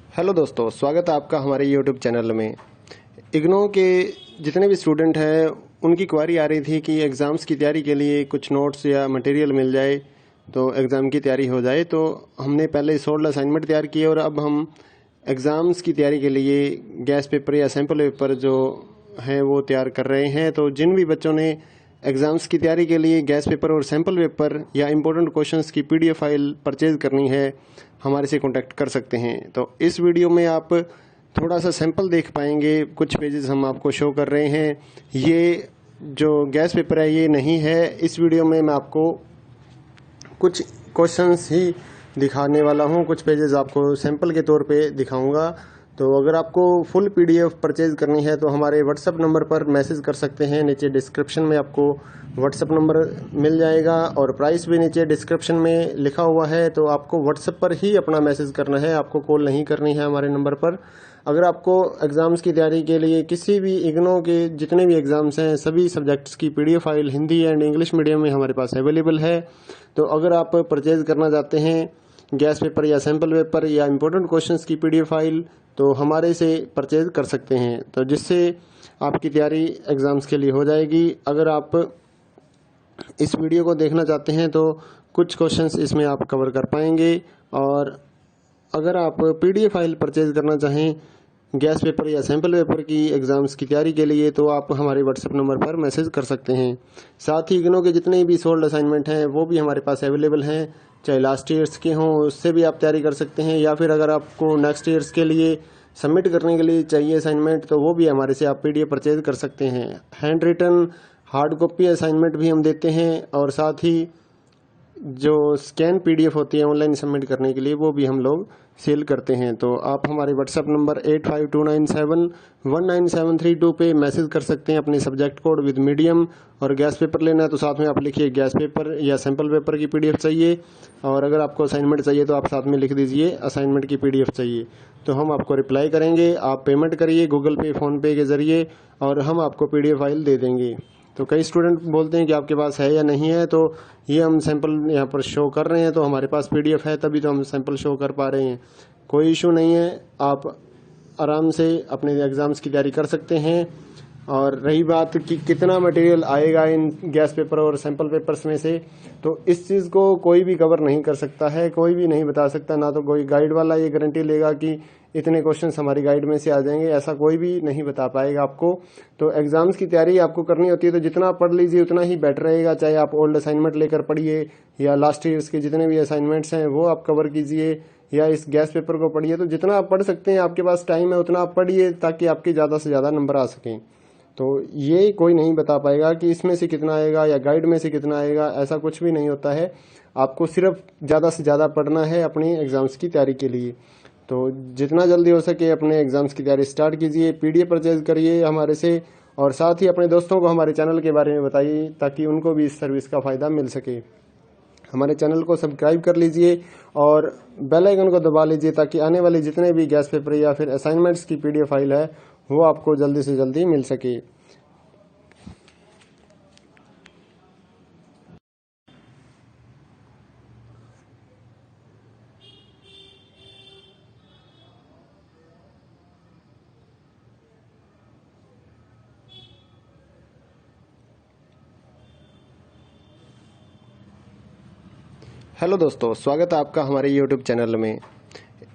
Hello दोस्तों, स्वागत है आपका हमारे यूट्यूब चैनल में। इग्नो के जितने भी स्टूडेंट हैं उनकी क्वारी आ रही थी कि एग्ज़ाम्स की तैयारी के लिए कुछ नोट्स या मटेरियल मिल जाए तो एग्ज़ाम की तैयारी हो जाए। तो हमने पहले 16 असाइनमेंट तैयार किए और अब हम एग्ज़ाम्स की तैयारी के लिए गैस पेपर या सैम्पल पेपर जो हैं वो तैयार कर रहे हैं। तो जिन भी बच्चों ने एग्ज़ाम्स की तैयारी के लिए गैस पेपर और सैम्पल पेपर या इम्पोर्टेंट क्वेश्चंस की PDF फाइल परचेज़ करनी है, हमारे से कांटेक्ट कर सकते हैं। तो इस वीडियो में आप थोड़ा सा सैंपल देख पाएंगे, कुछ पेजेस हम आपको शो कर रहे हैं। ये जो गैस पेपर है ये नहीं है। इस वीडियो में मैं आपको कुछ क्वेश्चंस ही दिखाने वाला हूँ, कुछ पेजेस आपको सैंपल के तौर पे दिखाऊंगा। तो अगर आपको फुल PDF परचेज़ करनी है तो हमारे व्हाट्सअप नंबर पर मैसेज कर सकते हैं। नीचे डिस्क्रिप्शन में आपको व्हाट्सअप नंबर मिल जाएगा और प्राइस भी नीचे डिस्क्रिप्शन में लिखा हुआ है। तो आपको व्हाट्सअप पर ही अपना मैसेज करना है, आपको कॉल नहीं करनी है हमारे नंबर पर। अगर आपको एग्ज़ाम्स की तैयारी के लिए किसी भी इग्नो के जितने भी एग्ज़ाम्स हैं सभी सब्जेक्ट्स की PDF file Hindi and English medium में हमारे पास अवेलेबल है। तो अगर आप परचेज़ करना चाहते हैं गैस पेपर या सैम्पल पेपर या इम्पोर्टेंट क्वेश्चंस की PDF फाइल तो हमारे से परचेज़ कर सकते हैं, तो जिससे आपकी तैयारी एग्ज़ाम्स के लिए हो जाएगी। अगर आप इस वीडियो को देखना चाहते हैं तो कुछ क्वेश्चंस इसमें आप कवर कर पाएंगे। और अगर आप PDF फाइल परचेज़ करना चाहें गैस पेपर या सैम्पल पेपर की एग्ज़ाम्स की तैयारी के लिए तो आप हमारे व्हाट्सएप नंबर पर मैसेज कर सकते हैं। साथ ही इग्नो के जितने भी सोल्ड असाइनमेंट हैं वो भी हमारे पास अवेलेबल हैं, चाहे लास्ट ईयर्स के हों उससे भी आप तैयारी कर सकते हैं, या फिर अगर आपको नेक्स्ट ईयर्स के लिए सबमिट करने के लिए चाहिए असाइनमेंट तो वो भी हमारे से आप PDF परचेज़ कर सकते हैं। Hand written hard copy assignment भी हम देते हैं और साथ ही जो स्कैन PDF होती है ऑनलाइन सबमिट करने के लिए वो भी हम लोग सेल करते हैं। तो आप हमारे व्हाट्सएप नंबर 8529719732 पे मैसेज कर सकते हैं अपने सब्जेक्ट कोड विद मीडियम। और गैस पेपर लेना है तो साथ में आप लिखिए गैस पेपर या सैम्पल पेपर की PDF चाहिए, और अगर आपको असाइनमेंट चाहिए तो आप साथ में लिख दीजिए असाइनमेंट की PDF चाहिए। तो हम आपको रिप्लाई करेंगे। आप पेमेंट करिए गूगल पे फ़ोनपे के ज़रिए और हम आपको PDF फाइल दे देंगे। तो कई स्टूडेंट बोलते हैं कि आपके पास है या नहीं है, तो ये हम सैंपल यहाँ पर शो कर रहे हैं, तो हमारे पास PDF है तभी तो हम सैंपल शो कर पा रहे हैं। कोई इशू नहीं है, आप आराम से अपने एग्ज़ाम्स की तैयारी कर सकते हैं। और रही बात कि कितना मटेरियल आएगा इन गैस पेपर और सैंपल पेपर्स में से, तो इस चीज़ को कोई भी कवर नहीं कर सकता है, कोई भी नहीं बता सकता। ना तो कोई गाइड वाला ये गारंटी लेगा कि इतने क्वेश्चंस हमारी गाइड में से आ जाएंगे, ऐसा कोई भी नहीं बता पाएगा आपको। तो एग्ज़ाम्स की तैयारी आपको करनी होती है तो जितना पढ़ लीजिए उतना ही बेटर रहेगा। चाहे आप ओल्ड असाइनमेंट लेकर पढ़िए या लास्ट ईयर्स के जितने भी असाइनमेंट्स हैं वो आप कवर कीजिए, या इस गैस पेपर को पढ़िए। तो जितना आप पढ़ सकते हैं, आपके पास टाइम है उतना आप पढ़िए ताकि आपके ज़्यादा से ज़्यादा नंबर आ सकें। तो ये कोई नहीं बता पाएगा कि इसमें से कितना आएगा या गाइड में से कितना आएगा, ऐसा कुछ भी नहीं होता है। आपको सिर्फ ज़्यादा से ज़्यादा पढ़ना है अपनी एग्ज़ाम्स की तैयारी के लिए। तो जितना जल्दी हो सके अपने एग्ज़ाम्स की तैयारी स्टार्ट कीजिए, PDF परचेज़ करिए हमारे से, और साथ ही अपने दोस्तों को हमारे चैनल के बारे में बताइए ताकि उनको भी इस सर्विस का फ़ायदा मिल सके। हमारे चैनल को सब्सक्राइब कर लीजिए और बेल आइकन को दबा लीजिए ताकि आने वाले जितने भी गैस पेपर या फिर असाइनमेंट्स की PDF फाइल है वो आपको जल्दी से जल्दी मिल सके। हेलो दोस्तों, स्वागत है आपका हमारे यूट्यूब चैनल में।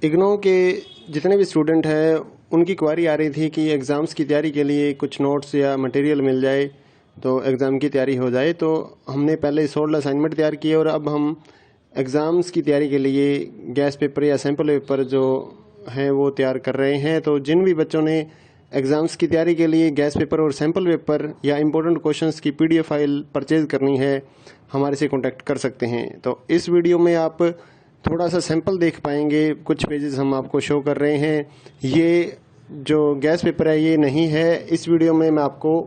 इग्नो के जितने भी स्टूडेंट हैं उनकी क्वारी आ रही थी कि एग्ज़ाम्स की तैयारी के लिए कुछ नोट्स या मटेरियल मिल जाए तो एग्ज़ाम की तैयारी हो जाए। तो हमने पहले 16 असाइनमेंट तैयार किए और अब हम एग्ज़ाम्स की तैयारी के लिए गैस पेपर या सैम्पल पेपर जो हैं वो तैयार कर रहे हैं। तो जिन भी बच्चों ने एग्ज़ाम्स की तैयारी के लिए गैस पेपर और सैम्पल पेपर या इम्पोर्टेंट क्वेश्चंस की PDF फाइल परचेज़ करनी है, हमारे से कांटेक्ट कर सकते हैं। तो इस वीडियो में आप थोड़ा सा सैंपल देख पाएंगे, कुछ पेजेस हम आपको शो कर रहे हैं। ये जो गैस पेपर है ये नहीं है। इस वीडियो में मैं आपको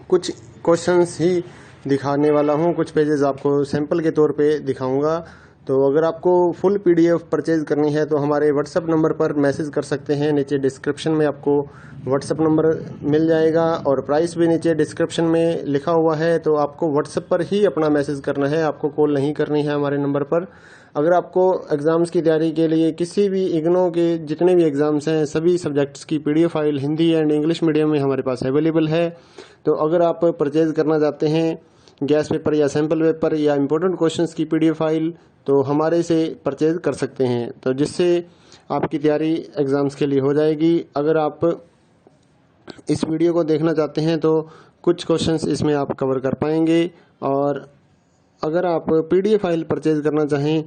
कुछ क्वेश्चंस ही दिखाने वाला हूँ, कुछ पेजेस आपको सैंपल के तौर पे दिखाऊंगा। तो अगर आपको फुल पीडीएफ परचेज करनी है तो हमारे व्हाट्सएप नंबर पर मैसेज कर सकते हैं। नीचे डिस्क्रिप्शन में आपको व्हाट्सएप नंबर मिल जाएगा और प्राइस भी नीचे डिस्क्रिप्शन में लिखा हुआ है। तो आपको व्हाट्सएप पर ही अपना मैसेज करना है, आपको कॉल नहीं करनी है हमारे नंबर पर। अगर आपको एग्ज़ाम्स की तैयारी के लिए किसी भी इग्नो के जितने भी एग्ज़ाम्स हैं सभी सब्जेक्ट्स की PDF file Hindi and English medium में हमारे पास अवेलेबल है। तो अगर आप परचेज करना चाहते हैं गैस पेपर या सैम्पल पेपर या इम्पोर्टेंट क्वेश्चंस की पीडीएफ फाइल तो हमारे से परचेज कर सकते हैं, तो जिससे आपकी तैयारी एग्ज़ाम्स के लिए हो जाएगी। अगर आप इस वीडियो को देखना चाहते हैं तो कुछ क्वेश्चंस इसमें आप कवर कर पाएंगे। और अगर आप पीडीएफ फाइल परचेज करना चाहें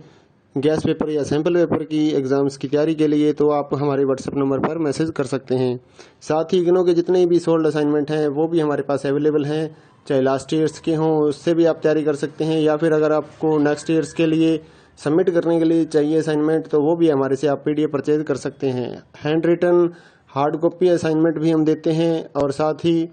गैस पेपर या सैम्पल पेपर की एग्ज़ाम्स की तैयारी के लिए तो आप हमारे व्हाट्सएप नंबर पर मैसेज कर सकते हैं। साथ ही इग्नो के जितने भी सोल्ड असाइनमेंट हैं वो भी हमारे पास अवेलेबल हैं, चाहे लास्ट ईयर्स के हों उससे भी आप तैयारी कर सकते हैं, या फिर अगर आपको नेक्स्ट ईयर्स के लिए सबमिट करने के लिए चाहिए असाइनमेंट तो वो भी हमारे से आप पीडीएफ परचेज कर सकते हैं। Hand written hard copy assignment भी हम देते हैं और साथ ही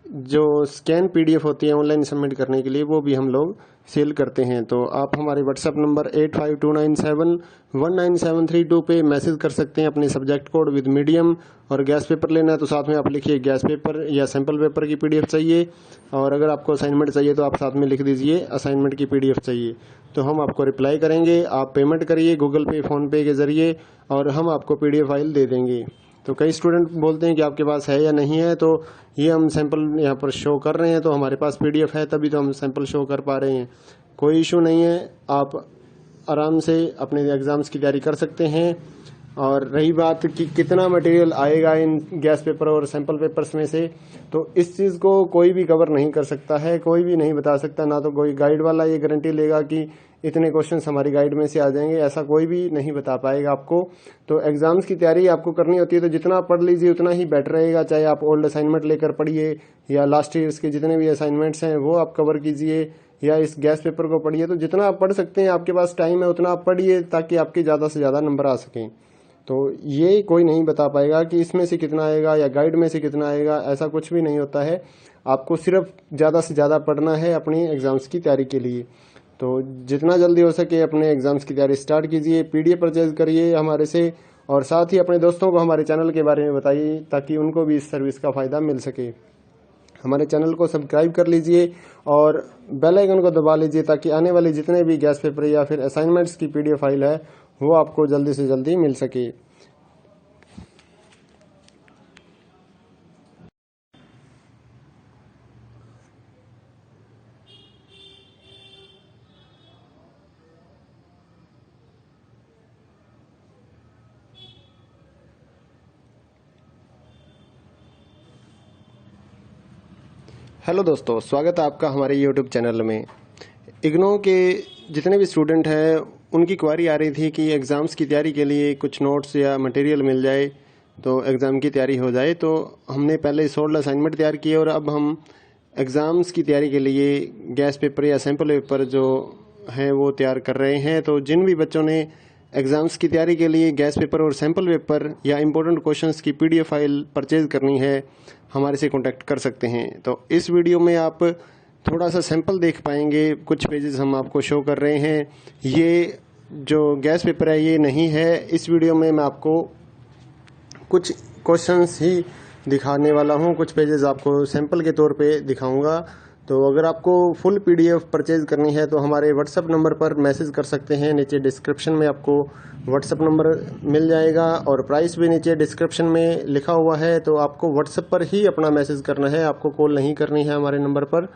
जो स्कैन पीडीएफ होती है ऑनलाइन सबमिट करने के लिए वो भी हम लोग सेल करते हैं। तो आप हमारे व्हाट्सएप नंबर 8529719732 पे मैसेज कर सकते हैं अपने सब्जेक्ट कोड विद मीडियम। और गैस पेपर लेना है तो साथ में आप लिखिए गैस पेपर या सैम्पल पेपर की पीडीएफ चाहिए, और अगर आपको असाइनमेंट चाहिए तो आप साथ में लिख दीजिए असाइनमेंट की पीडीएफ चाहिए, तो हम आपको रिप्लाई करेंगे। आप पेमेंट करिए गूगल पे फ़ोनपे के ज़रिए और हम आपको पीडीएफ फाइल दे देंगे। तो कई स्टूडेंट बोलते हैं कि आपके पास है या नहीं है, तो ये हम सैंपल यहाँ पर शो कर रहे हैं तो हमारे पास पीडीएफ है तभी तो हम सैंपल शो कर पा रहे हैं। कोई इशू नहीं है, आप आराम से अपने एग्ज़ाम्स की तैयारी कर सकते हैं। और रही बात कि कितना मटेरियल आएगा इन गैस पेपर और सैंपल पेपर्स में से, तो इस चीज़ को कोई भी कवर नहीं कर सकता है, कोई भी नहीं बता सकता। ना तो कोई गाइड वाला ये गारंटी लेगा कि इतने क्वेश्चंस हमारी गाइड में से आ जाएंगे, ऐसा कोई भी नहीं बता पाएगा आपको। तो एग्ज़ाम्स की तैयारी आपको करनी होती है तो जितना पढ़ लीजिए उतना ही बेटर रहेगा, चाहे आप ओल्ड असाइनमेंट लेकर पढ़िए या लास्ट ईयर्स के जितने भी असाइनमेंट्स हैं वो आप कवर कीजिए, या इस गैस पेपर को पढ़िए। तो जितना आप पढ़ सकते हैं, आपके पास टाइम है उतना आप पढ़िए ताकि आपके ज़्यादा से ज़्यादा नंबर आ सकें। तो ये कोई नहीं बता पाएगा कि इसमें से कितना आएगा या गाइड में से कितना आएगा, ऐसा कुछ भी नहीं होता है। आपको सिर्फ ज़्यादा से ज़्यादा पढ़ना है अपनी एग्ज़ाम्स की तैयारी के लिए। तो जितना जल्दी हो सके अपने एग्ज़ाम्स की तैयारी स्टार्ट कीजिए, पीडीएफ परचेज करिए हमारे से, और साथ ही अपने दोस्तों को हमारे चैनल के बारे में बताइए ताकि उनको भी इस सर्विस का फ़ायदा मिल सके। हमारे चैनल को सब्सक्राइब कर लीजिए और बेल आइकन को दबा लीजिए ताकि आने वाले जितने भी गैस पेपर या फिर असाइनमेंट्स की पीडीएफ फाइल है वो आपको जल्दी से जल्दी मिल सके। हेलो दोस्तों, स्वागत है आपका हमारे यूट्यूब चैनल में। इग्नो के जितने भी स्टूडेंट हैं उनकी क्वारी आ रही थी कि एग्ज़ाम्स की तैयारी के लिए कुछ नोट्स या मटेरियल मिल जाए तो एग्ज़ाम की तैयारी हो जाए। तो हमने पहले सोल्ड असाइनमेंट तैयार किए और अब हम एग्ज़ाम्स की तैयारी के लिए गैस पेपर या सैम्पल पेपर जो हैं वो तैयार कर रहे हैं। तो जिन भी बच्चों ने एग्ज़ाम्स की तैयारी के लिए गैस पेपर और सैम्पल पेपर या इम्पोर्टेंट क्वेश्चंस की पीडीएफ फाइल परचेज़ करनी है हमारे से कांटेक्ट कर सकते हैं। तो इस वीडियो में आप थोड़ा सा सैंपल देख पाएंगे, कुछ पेजेस हम आपको शो कर रहे हैं। ये जो गैस पेपर है ये नहीं है, इस वीडियो में मैं आपको कुछ क्वेश्चंस ही दिखाने वाला हूँ, कुछ पेजेस आपको सैंपल के तौर पे दिखाऊंगा। तो अगर आपको फुल पीडीएफ परचेज करनी है तो हमारे व्हाट्सएप नंबर पर मैसेज कर सकते हैं। नीचे डिस्क्रिप्शन में आपको व्हाट्सएप नंबर मिल जाएगा और प्राइस भी नीचे डिस्क्रिप्शन में लिखा हुआ है। तो आपको व्हाट्सएप पर ही अपना मैसेज करना है, आपको कॉल नहीं करनी है हमारे नंबर पर।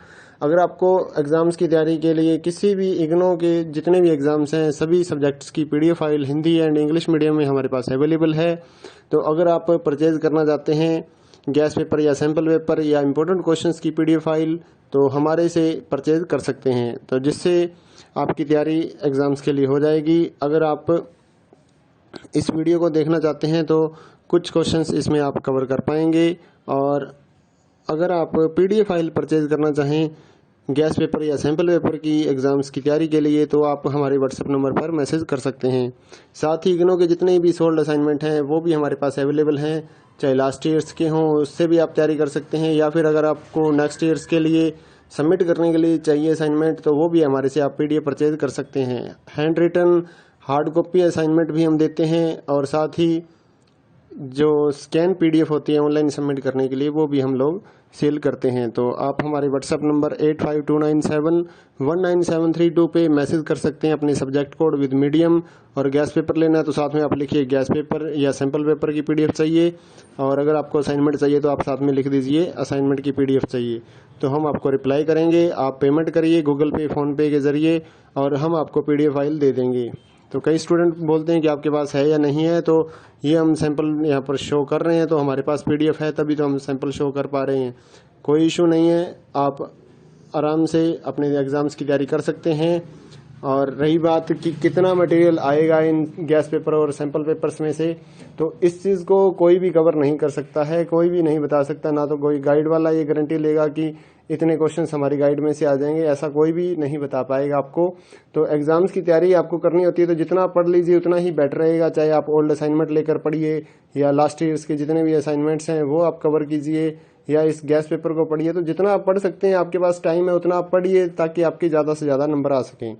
अगर आपको एग्ज़ाम्स की तैयारी के लिए किसी भी इग्नो के जितने भी एग्ज़ाम्स हैं सभी सब्जेक्ट्स की PDF file Hindi and English medium में हमारे पास अवेलेबल है। तो अगर आप परचेज करना चाहते हैं गैस पेपर या सैम्पल पेपर या इम्पोर्टेंट क्वेश्चंस की पीडीएफ फाइल तो हमारे से परचेज कर सकते हैं, तो जिससे आपकी तैयारी एग्ज़ाम्स के लिए हो जाएगी। अगर आप इस वीडियो को देखना चाहते हैं तो कुछ क्वेश्चंस इसमें आप कवर कर पाएंगे। और अगर आप पीडीएफ फाइल परचेज करना चाहें गैस पेपर या सैम्पल पेपर की एग्ज़ाम्स की तैयारी के लिए तो आप हमारे व्हाट्सएप नंबर पर मैसेज कर सकते हैं। साथ ही इग्नो के जितने भी सोल्ड असाइनमेंट हैं वो भी हमारे पास अवेलेबल हैं, चाहे लास्ट ईयर्स के हों उससे भी आप तैयारी कर सकते हैं, या फिर अगर आपको नेक्स्ट ईयर्स के लिए सबमिट करने के लिए चाहिए असाइनमेंट, तो वो भी हमारे से आप PDF परचेज कर सकते हैं। Hand written hard copy assignment भी हम देते हैं और साथ ही जो स्कैन PDF होती है ऑनलाइन सबमिट करने के लिए वो भी हम लोग सेल करते हैं। तो आप हमारे व्हाट्सएप नंबर 8529719732 पे मैसेज कर सकते हैं अपने सब्जेक्ट कोड विद मीडियम। और गैस पेपर लेना है तो साथ में आप लिखिए गैस पेपर या सैम्पल पेपर की PDF चाहिए, और अगर आपको असाइनमेंट चाहिए तो आप साथ में लिख दीजिए असाइनमेंट की PDF चाहिए, तो हम आपको रिप्लाई करेंगे। आप पेमेंट करिए गूगल पे फ़ोनपे के ज़रिए और हम आपको PDF फाइल दे देंगे। तो कई स्टूडेंट बोलते हैं कि आपके पास है या नहीं है, तो ये हम सैंपल यहाँ पर शो कर रहे हैं, तो हमारे पास PDF है तभी तो हम सैंपल शो कर पा रहे हैं। कोई इशू नहीं है, आप आराम से अपने एग्ज़ाम्स की तैयारी कर सकते हैं। और रही बात कि कितना मटेरियल आएगा इन गैस पेपर और सैंपल पेपर्स में से, तो इस चीज़ को कोई भी कवर नहीं कर सकता है, कोई भी नहीं बता सकता। ना तो कोई गाइड वाला ये गारंटी लेगा कि इतने क्वेश्चंस हमारी गाइड में से आ जाएंगे, ऐसा कोई भी नहीं बता पाएगा आपको। तो एग्जाम्स की तैयारी आपको करनी होती है तो जितना पढ़ लीजिए उतना ही बेटर रहेगा। चाहे आप ओल्ड असाइनमेंट लेकर पढ़िए या लास्ट ईयर्स के जितने भी असाइनमेंट्स हैं वो आप कवर कीजिए, या इस गैस पेपर को पढ़िए। तो जितना आप पढ़ सकते हैं, आपके पास टाइम है उतना आप पढ़िए ताकि आपके ज़्यादा से ज़्यादा नंबर आ सकें।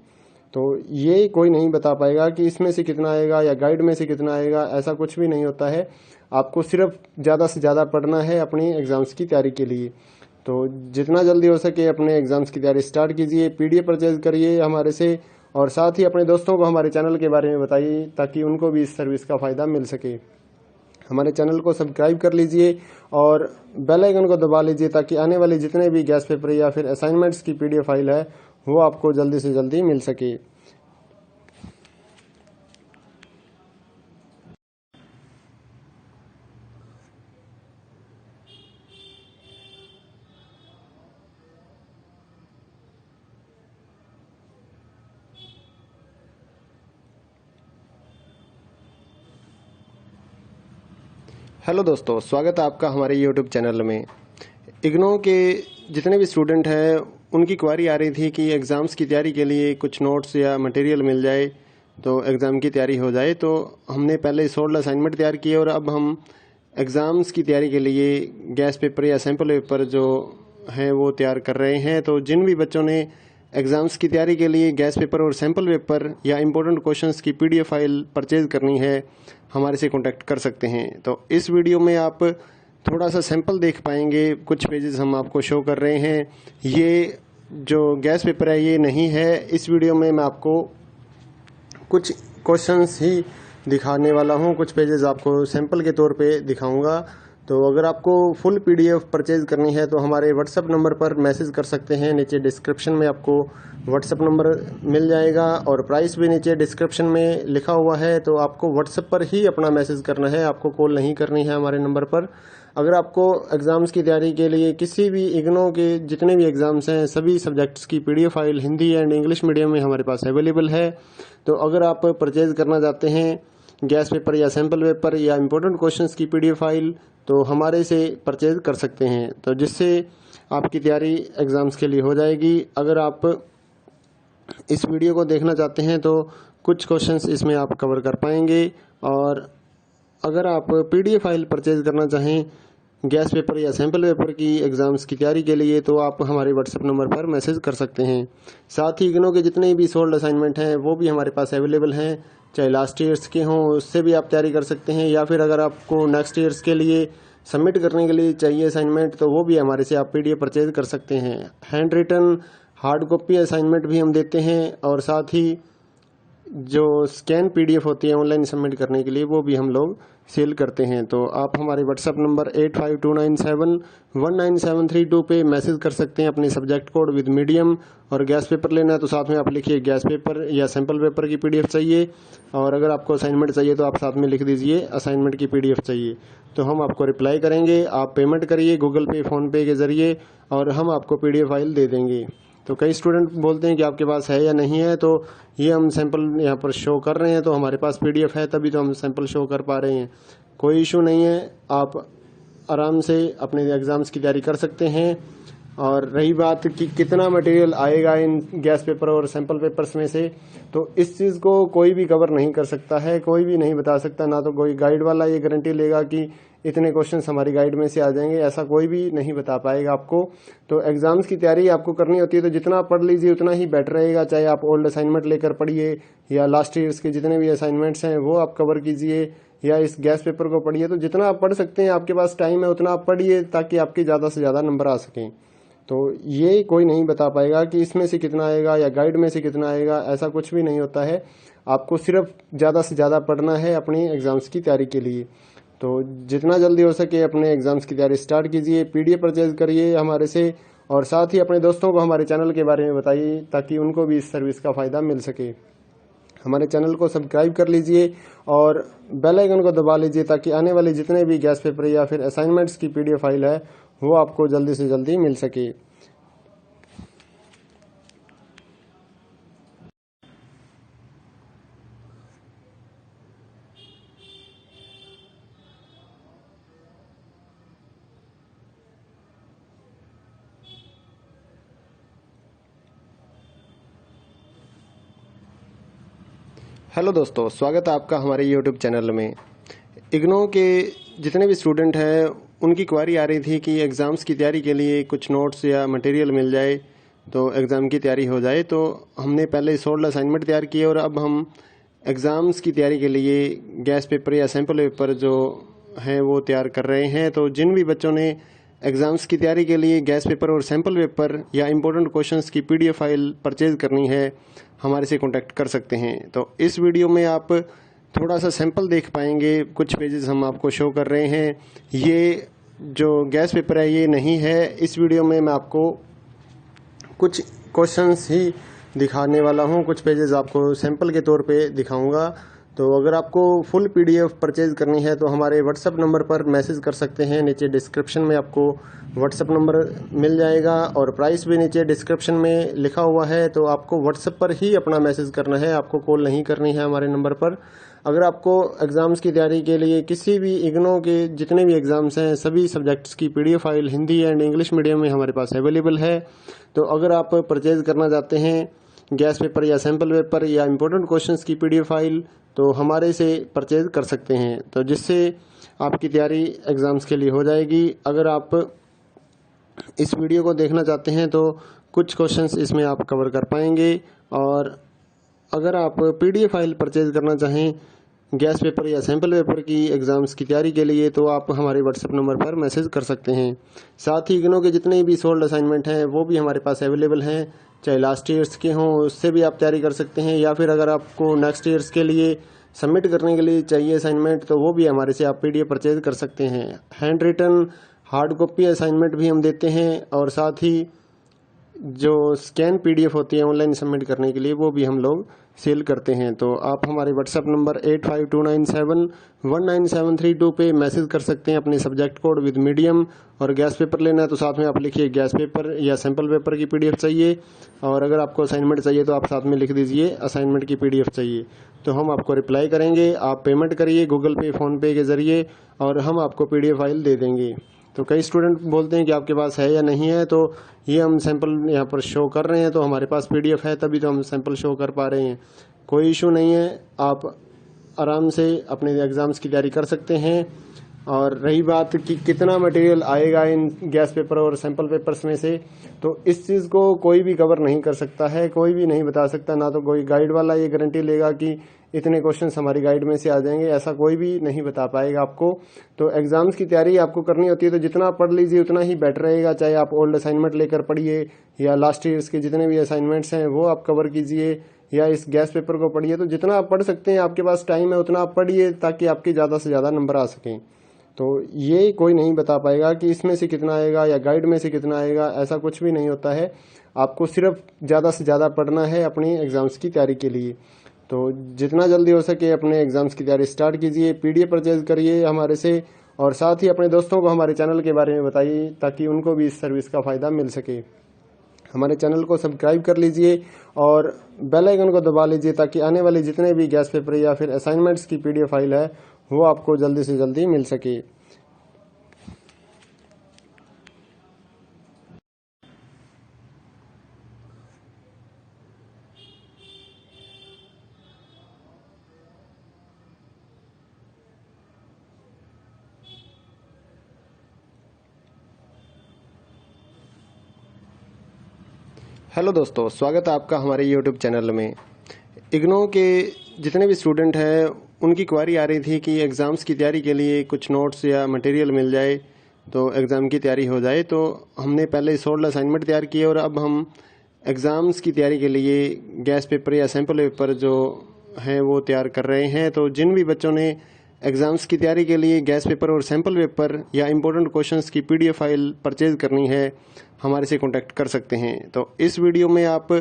तो ये कोई नहीं बता पाएगा कि इसमें से कितना आएगा या गाइड में से कितना आएगा, ऐसा कुछ भी नहीं होता है। आपको सिर्फ ज़्यादा से ज़्यादा पढ़ना है अपनी एग्ज़ाम्स की तैयारी के लिए। तो जितना जल्दी हो सके अपने एग्ज़ाम्स की तैयारी स्टार्ट कीजिए, PDF परचेज करिए हमारे से, और साथ ही अपने दोस्तों को हमारे चैनल के बारे में बताइए ताकि उनको भी इस सर्विस का फ़ायदा मिल सके। हमारे चैनल को सब्सक्राइब कर लीजिए और बेल आइकन को दबा लीजिए ताकि आने वाले जितने भी गैस पेपर या फिर असाइनमेंट्स की PDF फाइल है वो आपको जल्दी से जल्दी मिल सके। हेलो दोस्तों, स्वागत है आपका हमारे YouTube चैनल में। इग्नो के जितने भी स्टूडेंट हैं उनकी क्वारी आ रही थी कि एग्ज़ाम्स की तैयारी के लिए कुछ नोट्स या मटेरियल मिल जाए तो एग्ज़ाम की तैयारी हो जाए। तो हमने पहले 16 असाइनमेंट तैयार किए और अब हम एग्ज़ाम्स की तैयारी के लिए गैस पेपर या सैम्पल पेपर जो हैं वो तैयार कर रहे हैं। तो जिन भी बच्चों ने एग्ज़ाम्स की तैयारी के लिए गैस पेपर और सैम्पल पेपर या इम्पोर्टेंट क्वेश्चंस की PDF फाइल परचेज़ करनी है, हमारे से कांटेक्ट कर सकते हैं। तो इस वीडियो में आप थोड़ा सा सैंपल देख पाएंगे, कुछ पेजेस हम आपको शो कर रहे हैं। ये जो गैस पेपर है ये नहीं है, इस वीडियो में मैं आपको कुछ क्वेश्चंस ही दिखाने वाला हूँ, कुछ पेजेस आपको सैंपल के तौर पे दिखाऊंगा। तो अगर आपको फुल PDF परचेज करनी है तो हमारे व्हाट्सएप नंबर पर मैसेज कर सकते हैं। नीचे डिस्क्रिप्शन में आपको व्हाट्सएप नंबर मिल जाएगा और प्राइस भी नीचे डिस्क्रिप्शन में लिखा हुआ है। तो आपको व्हाट्सएप पर ही अपना मैसेज करना है, आपको कॉल नहीं करनी है हमारे नंबर पर। अगर आपको एग्ज़ाम्स की तैयारी के लिए किसी भी इग्नो के जितने भी एग्ज़ाम्स हैं सभी सब्जेक्ट्स की PDF file Hindi and English medium में हमारे पास अवेलेबल है। तो अगर आप परचेज़ करना चाहते हैं गैस पेपर या सैम्पल पेपर या इम्पोर्टेंट क्वेश्चंस की PDF फाइल तो हमारे से परचेज कर सकते हैं, तो जिससे आपकी तैयारी एग्ज़ाम्स के लिए हो जाएगी। अगर आप इस वीडियो को देखना चाहते हैं तो कुछ क्वेश्चंस इसमें आप कवर कर पाएंगे। और अगर आप PDF फाइल परचेज करना चाहें गैस पेपर या सैम्पल पेपर की एग्ज़ाम्स की तैयारी के लिए तो आप हमारे व्हाट्सएप नंबर पर मैसेज कर सकते हैं। साथ ही इग्नो के जितने भी सोल्ड असाइनमेंट हैं वो भी हमारे पास अवेलेबल हैं, चाहे लास्ट ईयर्स के हों उससे भी आप तैयारी कर सकते हैं, या फिर अगर आपको नेक्स्ट ईयर्स के लिए सबमिट करने के लिए चाहिए असाइनमेंट तो वो भी हमारे से आप PDF परचेज कर सकते हैं। Hand written hard copy assignment भी हम देते हैं और साथ ही जो स्कैन PDF होती है ऑनलाइन सबमिट करने के लिए वो भी हम लोग सेल करते हैं। तो आप हमारे व्हाट्सएप नंबर 8529719732 पे मैसेज कर सकते हैं अपने सब्जेक्ट कोड विद मीडियम। और गैस पेपर लेना है तो साथ में आप लिखिए गैस पेपर या सैम्पल पेपर की PDF चाहिए, और अगर आपको असाइनमेंट चाहिए तो आप साथ में लिख दीजिए असाइनमेंट की PDF चाहिए, तो हम आपको रिप्लाई करेंगे। आप पेमेंट करिए गूगल पे फ़ोनपे के ज़रिए और हम आपको PDF फाइल दे देंगे। तो कई स्टूडेंट बोलते हैं कि आपके पास है या नहीं है, तो ये हम सैंपल यहाँ पर शो कर रहे हैं, तो हमारे पास PDF है तभी तो हम सैंपल शो कर पा रहे हैं। कोई इशू नहीं है, आप आराम से अपने एग्ज़ाम्स की तैयारी कर सकते हैं। और रही बात कि कितना मटेरियल आएगा इन गैस पेपर और सैंपल पेपर्स में से, तो इस चीज़ को कोई भी कवर नहीं कर सकता है, कोई भी नहीं बता सकता। ना तो कोई गाइड वाला ये गारंटी लेगा कि इतने क्वेश्चंस हमारी गाइड में से आ जाएंगे, ऐसा कोई भी नहीं बता पाएगा आपको। तो एग्जाम्स की तैयारी आपको करनी होती है तो जितना पढ़ लीजिए उतना ही बेटर रहेगा। चाहे आप ओल्ड असाइनमेंट लेकर पढ़िए या लास्ट ईयर्स के जितने भी असाइनमेंट्स हैं वो आप कवर कीजिए या इस गैस पेपर को पढ़िए। तो जितना आप पढ़ सकते हैं, आपके पास टाइम है उतना आप पढ़िए ताकि आपके ज़्यादा से ज़्यादा नंबर आ सकें। तो ये कोई नहीं बता पाएगा कि इसमें से कितना आएगा या गाइड में से कितना आएगा, ऐसा कुछ भी नहीं होता है। आपको सिर्फ ज़्यादा से ज़्यादा पढ़ना है अपनी एग्ज़ाम्स की तैयारी के लिए। तो जितना जल्दी हो सके अपने एग्ज़ाम्स की तैयारी स्टार्ट कीजिए, पीडीएफ परचेज करिए हमारे से, और साथ ही अपने दोस्तों को हमारे चैनल के बारे में बताइए ताकि उनको भी इस सर्विस का फ़ायदा मिल सके। हमारे चैनल को सब्सक्राइब कर लीजिए और बेल आइकन को दबा लीजिए ताकि आने वाले जितने भी गैस पेपर या फिर असाइनमेंट्स की पीडीएफ फाइल है वो आपको जल्दी से जल्दी मिल सके। हेलो दोस्तों, स्वागत है आपका हमारे यूट्यूब चैनल में। इग्नो के जितने भी स्टूडेंट हैं उनकी क्वारी आ रही थी कि एग्ज़ाम्स की तैयारी के लिए कुछ नोट्स या मटेरियल मिल जाए तो एग्ज़ाम की तैयारी हो जाए। तो हमने पहले 16 असाइनमेंट तैयार किए और अब हम एग्ज़ाम्स की तैयारी के लिए गैस पेपर या सैम्पल पेपर जो हैं वो तैयार कर रहे हैं। तो जिन भी बच्चों ने एग्ज़ाम्स की तैयारी के लिए गैस पेपर और सैम्पल पेपर या इम्पोर्टेंट क्वेश्चंस की पीडीएफ फाइल परचेज़ करनी है, हमारे से कांटेक्ट कर सकते हैं। तो इस वीडियो में आप थोड़ा सा सैंपल देख पाएंगे, कुछ पेजेस हम आपको शो कर रहे हैं। ये जो गैस पेपर है ये नहीं है। इस वीडियो में मैं आपको कुछ क्वेश्चंस ही दिखाने वाला हूँ, कुछ पेजेस आपको सैंपल के तौर पे दिखाऊंगा। तो अगर आपको फुल पीडीएफ परचेज करनी है तो हमारे व्हाट्सएप नंबर पर मैसेज कर सकते हैं। नीचे डिस्क्रिप्शन में आपको व्हाट्सएप नंबर मिल जाएगा और प्राइस भी नीचे डिस्क्रिप्शन में लिखा हुआ है। तो आपको व्हाट्सएप पर ही अपना मैसेज करना है, आपको कॉल नहीं करनी है हमारे नंबर पर। अगर आपको एग्ज़ाम्स की तैयारी के लिए किसी भी इग्नो के जितने भी एग्ज़ाम्स हैं सभी सब्जेक्ट्स की PDF file Hindi and English medium में हमारे पास अवेलेबल है। तो अगर आप परचेज़ करना चाहते हैं गैस पेपर या सैम्पल पेपर या इम्पोर्टेंट क्वेश्चंस की पीडीएफ फाइल तो हमारे से परचेज कर सकते हैं, तो जिससे आपकी तैयारी एग्ज़ाम्स के लिए हो जाएगी। अगर आप इस वीडियो को देखना चाहते हैं तो कुछ क्वेश्चंस इसमें आप कवर कर पाएंगे। और अगर आप पीडीएफ फाइल परचेज करना चाहें गैस पेपर या सैम्पल पेपर की एग्ज़ाम्स की तैयारी के लिए तो आप हमारे व्हाट्सएप नंबर पर मैसेज कर सकते हैं। साथ ही इग्नो के जितने भी सोल्ड असाइनमेंट हैं वो भी हमारे पास अवेलेबल हैं, चाहे लास्ट ईयर्स के हों उससे भी आप तैयारी कर सकते हैं, या फिर अगर आपको नेक्स्ट ईयर्स के लिए सबमिट करने के लिए चाहिए असाइनमेंट तो वो भी हमारे से आप पीडीएफ परचेज कर सकते हैं। Hand written hard copy assignment भी हम देते हैं और साथ ही जो स्कैन पीडीएफ होती है ऑनलाइन सबमिट करने के लिए वो भी हम लोग सेल करते हैं। तो आप हमारे व्हाट्सएप नंबर 8529719732 पे मैसेज कर सकते हैं अपने सब्जेक्ट कोड विद मीडियम। और गैस पेपर लेना है तो साथ में आप लिखिए गैस पेपर या सैम्पल पेपर की पीडीएफ चाहिए, और अगर आपको असाइनमेंट चाहिए तो आप साथ में लिख दीजिए असाइनमेंट की पीडीएफ चाहिए। तो हम आपको रिप्लाई करेंगे, आप पेमेंट करिए गूगल पे फ़ोनपे के ज़रिए और हम आपको पीडीएफ फाइल दे देंगे। तो कई स्टूडेंट बोलते हैं कि आपके पास है या नहीं है, तो ये हम सैंपल यहाँ पर शो कर रहे हैं तो हमारे पास पीडीएफ है तभी तो हम सैंपल शो कर पा रहे हैं। कोई इशू नहीं है, आप आराम से अपने एग्ज़ाम्स की तैयारी कर सकते हैं। और रही बात कि कितना मटेरियल आएगा इन गैस पेपर और सैंपल पेपर्स में से, तो इस चीज़ को कोई भी कवर नहीं कर सकता है, कोई भी नहीं बता सकता। ना तो कोई गाइड वाला ये गारंटी लेगा कि इतने क्वेश्चंस हमारी गाइड में से आ जाएंगे, ऐसा कोई भी नहीं बता पाएगा आपको। तो एग्ज़ाम्स की तैयारी आपको करनी होती है तो जितना पढ़ लीजिए उतना ही बेटर रहेगा। चाहे आप ओल्ड असाइनमेंट लेकर पढ़िए या लास्ट ईयर्स के जितने भी असाइनमेंट्स हैं वो आप कवर कीजिए या इस गैस पेपर को पढ़िए। तो जितना आप पढ़ सकते हैं, आपके पास टाइम है उतना आप पढ़िए ताकि आपके ज़्यादा से ज़्यादा नंबर आ सकें। तो ये कोई नहीं बता पाएगा कि इसमें से कितना आएगा या गाइड में से कितना आएगा, ऐसा कुछ भी नहीं होता है। आपको सिर्फ ज़्यादा से ज़्यादा पढ़ना है अपनी एग्ज़ाम्स की तैयारी के लिए। तो जितना जल्दी हो सके अपने एग्ज़ाम्स की तैयारी स्टार्ट कीजिए, पीडीएफ परचेज करिए हमारे से, और साथ ही अपने दोस्तों को हमारे चैनल के बारे में बताइए ताकि उनको भी इस सर्विस का फ़ायदा मिल सके। हमारे चैनल को सब्सक्राइब कर लीजिए और बेल आइकन को दबा लीजिए ताकि आने वाले जितने भी गैस पेपर या फिर असाइनमेंट्स की पीडीएफ फाइल है वो आपको जल्दी से जल्दी मिल सके। हेलो दोस्तों, स्वागत है आपका हमारे यूट्यूब चैनल में। इग्नो के जितने भी स्टूडेंट हैं उनकी क्वारी आ रही थी कि एग्ज़ाम्स की तैयारी के लिए कुछ नोट्स या मटेरियल मिल जाए तो एग्ज़ाम की तैयारी हो जाए। तो हमने पहले 16 असाइनमेंट तैयार किए और अब हम एग्ज़ाम्स की तैयारी के लिए गैस पेपर या सैम्पल पेपर जो हैं वो तैयार कर रहे हैं। तो जिन भी बच्चों ने एग्ज़ाम्स की तैयारी के लिए गैस पेपर और सैम्पल पेपर या इम्पोर्टेंट क्वेश्चंस की PDF फाइल परचेज़ करनी है, हमारे से कांटेक्ट कर सकते हैं। तो इस वीडियो में आप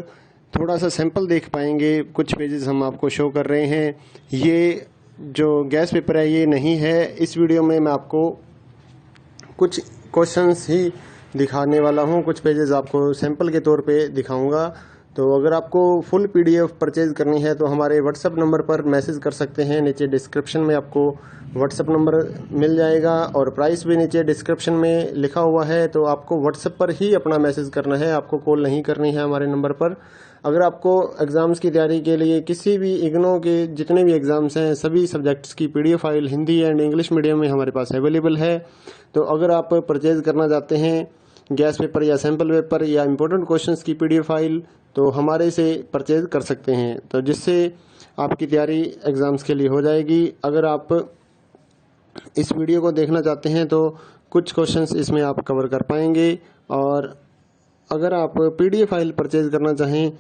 थोड़ा सा सैंपल देख पाएंगे, कुछ पेजेस हम आपको शो कर रहे हैं। ये जो गैस पेपर है ये नहीं है। इस वीडियो में मैं आपको कुछ क्वेश्चंस ही दिखाने वाला हूँ, कुछ पेजेस आपको सैंपल के तौर पे दिखाऊंगा। तो अगर आपको फुल PDF परचेज करनी है तो हमारे व्हाट्सएप नंबर पर मैसेज कर सकते हैं। नीचे डिस्क्रिप्शन में आपको व्हाट्सएप नंबर मिल जाएगा और प्राइस भी नीचे डिस्क्रिप्शन में लिखा हुआ है। तो आपको व्हाट्सएप पर ही अपना मैसेज करना है, आपको कॉल नहीं करनी है हमारे नंबर पर। अगर आपको एग्ज़ाम्स की तैयारी के लिए किसी भी इग्नो के जितने भी एग्ज़ाम्स हैं सभी सब्जेक्ट्स की PDF file Hindi and English medium में हमारे पास अवेलेबल है। तो अगर आप परचेज़ करना चाहते हैं गैस पेपर या सैम्पल पेपर या इम्पोर्टेंट क्वेश्चंस की PDF फाइल तो हमारे से परचेज कर सकते हैं, तो जिससे आपकी तैयारी एग्ज़ाम्स के लिए हो जाएगी। अगर आप इस वीडियो को देखना चाहते हैं तो कुछ क्वेश्चंस इसमें आप कवर कर पाएंगे। और अगर आप PDF फाइल परचेज करना चाहें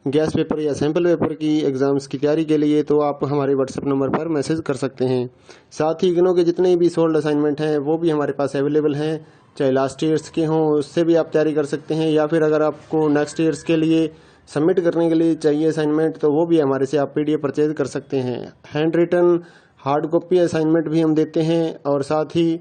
गैस पेपर या सैम्पल पेपर की एग्ज़ाम्स की तैयारी के लिए तो आप हमारे व्हाट्सएप नंबर पर मैसेज कर सकते हैं। साथ ही इग्नो के जितने भी सोल्ड असाइनमेंट हैं वो भी हमारे पास अवेलेबल हैं, चाहे लास्ट ईयर्स के हों उससे भी आप तैयारी कर सकते हैं, या फिर अगर आपको नेक्स्ट ईयर्स के लिए सबमिट करने के लिए चाहिए असाइनमेंट तो वो भी हमारे से आप PDF परचेज कर सकते हैं। Hand written hard copy assignment भी हम देते हैं और साथ ही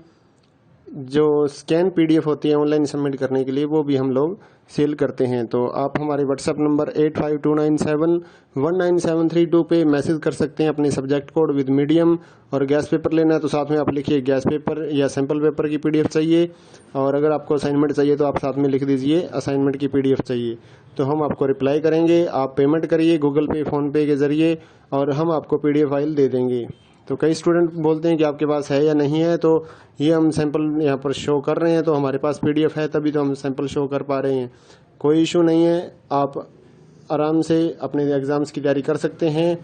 जो स्कैन PDF होती है ऑनलाइन सबमिट करने के लिए वो भी हम लोग सेल करते हैं। तो आप हमारे व्हाट्सएप नंबर 8529719732 पे मैसेज कर सकते हैं अपने सब्जेक्ट कोड विद मीडियम। और गैस पेपर लेना है तो साथ में आप लिखिए गैस पेपर या सैम्पल पेपर की PDF चाहिए, और अगर आपको असाइनमेंट चाहिए तो आप साथ में लिख दीजिए असाइनमेंट की PDF चाहिए, तो हम आपको रिप्लाई करेंगे। आप पेमेंट करिए गूगल पे फ़ोनपे के ज़रिए और हम आपको PDF फाइल दे देंगे। तो कई स्टूडेंट बोलते हैं कि आपके पास है या नहीं है, तो ये हम सैंपल यहाँ पर शो कर रहे हैं, तो हमारे पास PDF है तभी तो हम सैंपल शो कर पा रहे हैं। कोई इशू नहीं है, आप आराम से अपने एग्ज़ाम्स की तैयारी कर सकते हैं।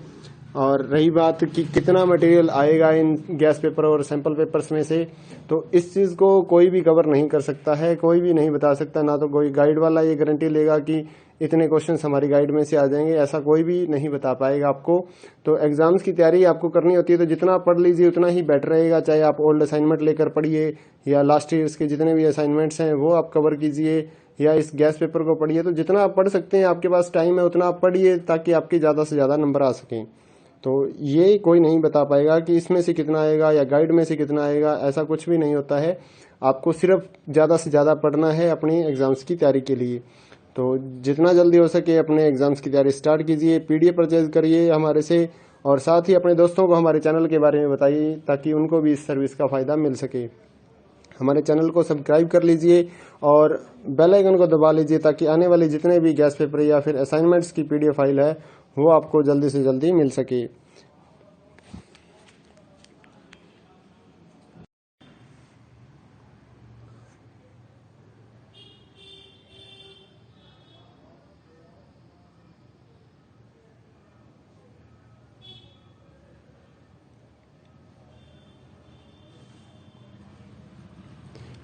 और रही बात कि कितना मटेरियल आएगा इन गैस पेपर और सैंपल पेपर्स में से, तो इस चीज़ को कोई भी कवर नहीं कर सकता है, कोई भी नहीं बता सकता। ना तो कोई गाइड वाला ये गारंटी लेगा कि इतने क्वेश्चंस हमारी गाइड में से आ जाएंगे, ऐसा कोई भी नहीं बता पाएगा आपको। तो एग्ज़ाम्स की तैयारी आपको करनी होती है तो जितना आप पढ़ लीजिए उतना ही बेटर रहेगा। चाहे आप ओल्ड असाइनमेंट लेकर पढ़िए या लास्ट ईयर्स के जितने भी असाइनमेंट्स हैं वो आप कवर कीजिए, या इस गैस पेपर को पढ़िए। तो जितना आप पढ़ सकते हैं, आपके पास टाइम है उतना आप पढ़िए ताकि आपके ज़्यादा से ज़्यादा नंबर आ सकें। तो ये कोई नहीं बता पाएगा कि इसमें से कितना आएगा या गाइड में से कितना आएगा, ऐसा कुछ भी नहीं होता है। आपको सिर्फ ज़्यादा से ज़्यादा पढ़ना है अपनी एग्ज़ाम्स की तैयारी के लिए। तो जितना जल्दी हो सके अपने एग्ज़ाम्स की तैयारी स्टार्ट कीजिए, PDF परचेज करिए हमारे से, और साथ ही अपने दोस्तों को हमारे चैनल के बारे में बताइए ताकि उनको भी इस सर्विस का फ़ायदा मिल सके। हमारे चैनल को सब्सक्राइब कर लीजिए और बेल आइकन को दबा लीजिए ताकि आने वाले जितने भी गैस पेपर या फिर असाइनमेंट्स की PDF फाइल है वो आपको जल्दी से जल्दी मिल सके।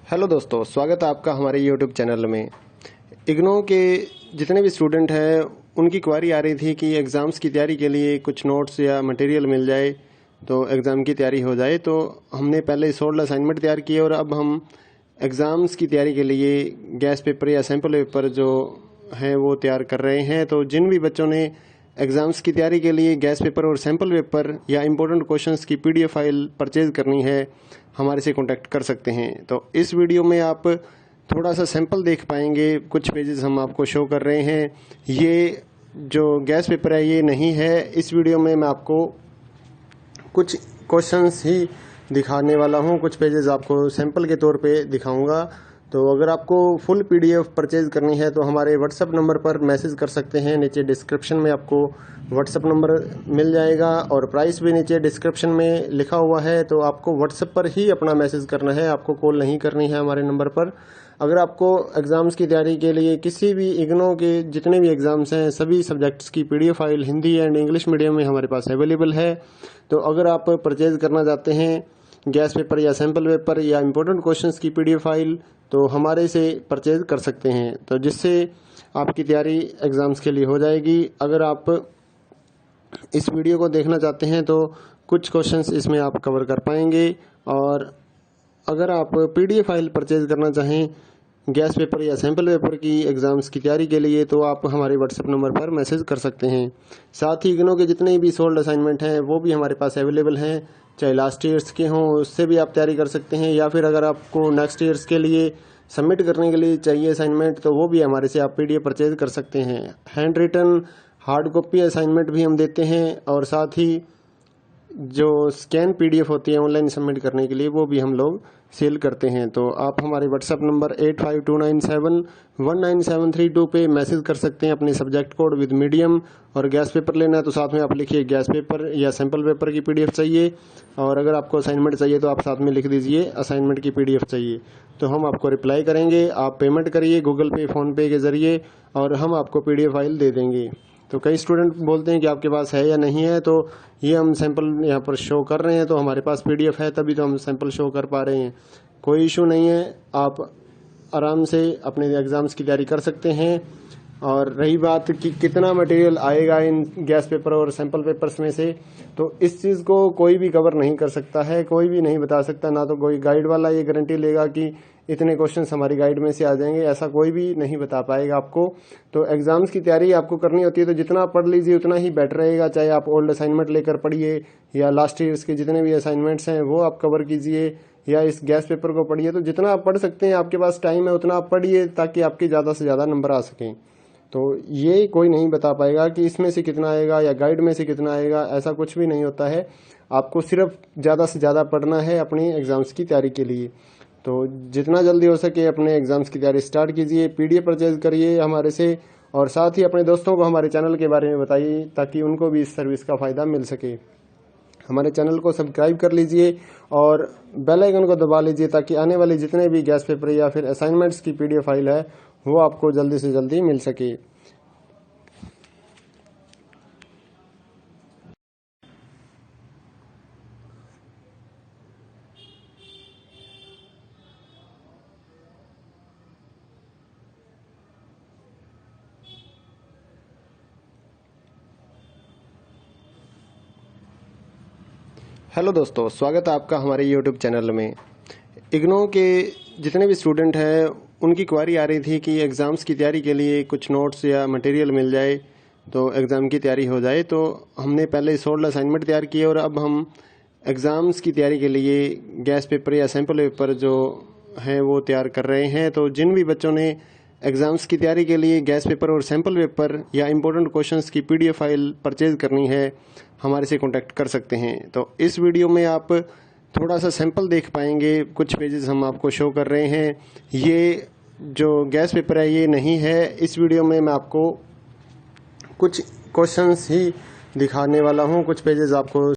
हेलो दोस्तों, स्वागत है आपका हमारे यूट्यूब चैनल में। इग्नो के जितने भी स्टूडेंट हैं उनकी क्वारी आ रही थी कि एग्ज़ाम्स की तैयारी के लिए कुछ नोट्स या मटेरियल मिल जाए तो एग्ज़ाम की तैयारी हो जाए। तो हमने पहले 16 असाइनमेंट तैयार किए और अब हम एग्ज़ाम्स की तैयारी के लिए गैस पेपर या सैम्पल पेपर जो हैं वो तैयार कर रहे हैं। तो जिन भी बच्चों ने एग्ज़ाम्स की तैयारी के लिए गैस पेपर और सैम्पल पेपर या इम्पोर्टेंट क्वेश्चंस की PDF फाइल परचेज़ करनी है, हमारे से कांटेक्ट कर सकते हैं। तो इस वीडियो में आप थोड़ा सा सैंपल देख पाएंगे, कुछ पेजेस हम आपको शो कर रहे हैं। ये जो गैस पेपर है ये नहीं है। इस वीडियो में मैं आपको कुछ क्वेश्चंस ही दिखाने वाला हूँ, कुछ पेजेस आपको सैंपल के तौर पे दिखाऊंगा। तो अगर आपको फुल PDF परचेज़ करनी है तो हमारे व्हाट्सअप नंबर पर मैसेज कर सकते हैं। नीचे डिस्क्रिप्शन में आपको व्हाट्सअप नंबर मिल जाएगा और प्राइस भी नीचे डिस्क्रिप्शन में लिखा हुआ है। तो आपको व्हाट्सअप पर ही अपना मैसेज करना है, आपको कॉल नहीं करनी है हमारे नंबर पर। अगर आपको एग्ज़ाम्स की तैयारी के लिए किसी भी इग्नो के जितने भी एग्ज़ाम्स हैं सभी सब्जेक्ट्स की PDF file Hindi and English medium में हमारे पास अवेलेबल है। तो अगर आप परचेज़ करना चाहते हैं गैस पेपर या सैम्पल पेपर या इम्पोर्टेंट क्वेश्चंस की PDF फाइल तो हमारे से परचेज़ कर सकते हैं, तो जिससे आपकी तैयारी एग्ज़ाम्स के लिए हो जाएगी। अगर आप इस वीडियो को देखना चाहते हैं तो कुछ क्वेश्चंस इसमें आप कवर कर पाएंगे। और अगर आप PDF फाइल परचेज़ करना चाहें गैस पेपर या सैम्पल पेपर की एग्ज़ाम्स की तैयारी के लिए तो आप हमारे व्हाट्सएप नंबर पर मैसेज कर सकते हैं। साथ ही इग्नो के जितने भी सोल्ड असाइनमेंट हैं वो भी हमारे पास अवेलेबल हैं, चाहे लास्ट ईयर्स के हों उससे भी आप तैयारी कर सकते हैं, या फिर अगर आपको नेक्स्ट ईयर्स के लिए सबमिट करने के लिए चाहिए असाइनमेंट तो वो भी हमारे से आप PDF परचेज़ कर सकते हैं। Hand written hard copy assignment भी हम देते हैं और साथ ही जो स्कैन PDF होती है ऑनलाइन सबमिट करने के लिए वो भी हम लोग सेल करते हैं। तो आप हमारे व्हाट्सएप नंबर 8529719732 पे मैसेज कर सकते हैं अपने सब्जेक्ट कोड विद मीडियम। और गैस पेपर लेना है तो साथ में आप लिखिए गैस पेपर या सैम्पल पेपर की PDF चाहिए, और अगर आपको असाइनमेंट चाहिए तो आप साथ में लिख दीजिए असाइनमेंट की PDF चाहिए, तो हम आपको रिप्लाई करेंगे। आप पेमेंट करिए गूगल पे फ़ोनपे के ज़रिए और हम आपको PDF फाइल दे देंगे। तो कई स्टूडेंट बोलते हैं कि आपके पास है या नहीं है, तो ये हम सैंपल यहाँ पर शो कर रहे हैं, तो हमारे पास PDF है तभी तो हम सैंपल शो कर पा रहे हैं। कोई इशू नहीं है, आप आराम से अपने एग्ज़ाम्स की तैयारी कर सकते हैं। और रही बात कि कितना मटेरियल आएगा इन गैस पेपर और सैंपल पेपर्स में से, तो इस चीज़ को कोई भी कवर नहीं कर सकता है, कोई भी नहीं बता सकता। ना तो कोई गाइड वाला ये गारंटी लेगा कि इतने क्वेश्चंस हमारी गाइड में से आ जाएंगे, ऐसा कोई भी नहीं बता पाएगा आपको। तो एग्ज़ाम्स की तैयारी आपको करनी होती है तो जितना आप पढ़ लीजिए उतना ही बेटर रहेगा। चाहे आप ओल्ड असाइनमेंट लेकर पढ़िए या लास्ट ईयर्स के जितने भी असाइनमेंट्स हैं वो आप कवर कीजिए, या इस गैस पेपर को पढ़िए। तो जितना आप पढ़ सकते हैं, आपके पास टाइम है उतना आप पढ़िए ताकि आपके ज़्यादा से ज़्यादा नंबर आ सकें। तो ये कोई नहीं बता पाएगा कि इसमें से कितना आएगा या गाइड में से कितना आएगा, ऐसा कुछ भी नहीं होता है। आपको सिर्फ ज़्यादा से ज़्यादा पढ़ना है अपनी एग्ज़ाम्स की तैयारी के लिए। तो जितना जल्दी हो सके अपने एग्ज़ाम्स की तैयारी स्टार्ट कीजिए, PDF परचेज़ करिए हमारे से, और साथ ही अपने दोस्तों को हमारे चैनल के बारे में बताइए ताकि उनको भी इस सर्विस का फ़ायदा मिल सके। हमारे चैनल को सब्सक्राइब कर लीजिए और बेल आइकन को दबा लीजिए ताकि आने वाले जितने भी गैस पेपर या फिर असाइनमेंट्स की PDF फाइल है वो आपको जल्दी से जल्दी मिल सके। हेलो दोस्तों, स्वागत है आपका हमारे YouTube चैनल में। इग्नो के जितने भी स्टूडेंट हैं उनकी क्वारी आ रही थी कि एग्ज़ाम्स की तैयारी के लिए कुछ नोट्स या मटेरियल मिल जाए तो एग्ज़ाम की तैयारी हो जाए। तो हमने पहले सोल्ड असाइनमेंट तैयार किए और अब हम एग्ज़ाम्स की तैयारी के लिए गैस पेपर या सैम्पल पेपर जो हैं वो तैयार कर रहे हैं। तो जिन भी बच्चों ने एग्ज़ाम्स की तैयारी के लिए गैस पेपर और सैम्पल पेपर या इम्पोर्टेंट क्वेश्चंस की PDF फाइल परचेज़ करनी है हमारे से कांटेक्ट कर सकते हैं। तो इस वीडियो में आप थोड़ा सा सैंपल देख पाएंगे, कुछ पेजेस हम आपको शो कर रहे हैं। ये जो गैस पेपर है ये नहीं है, इस वीडियो में मैं आपको कुछ क्वेश्चंस ही दिखाने वाला हूँ, कुछ पेजेस आपको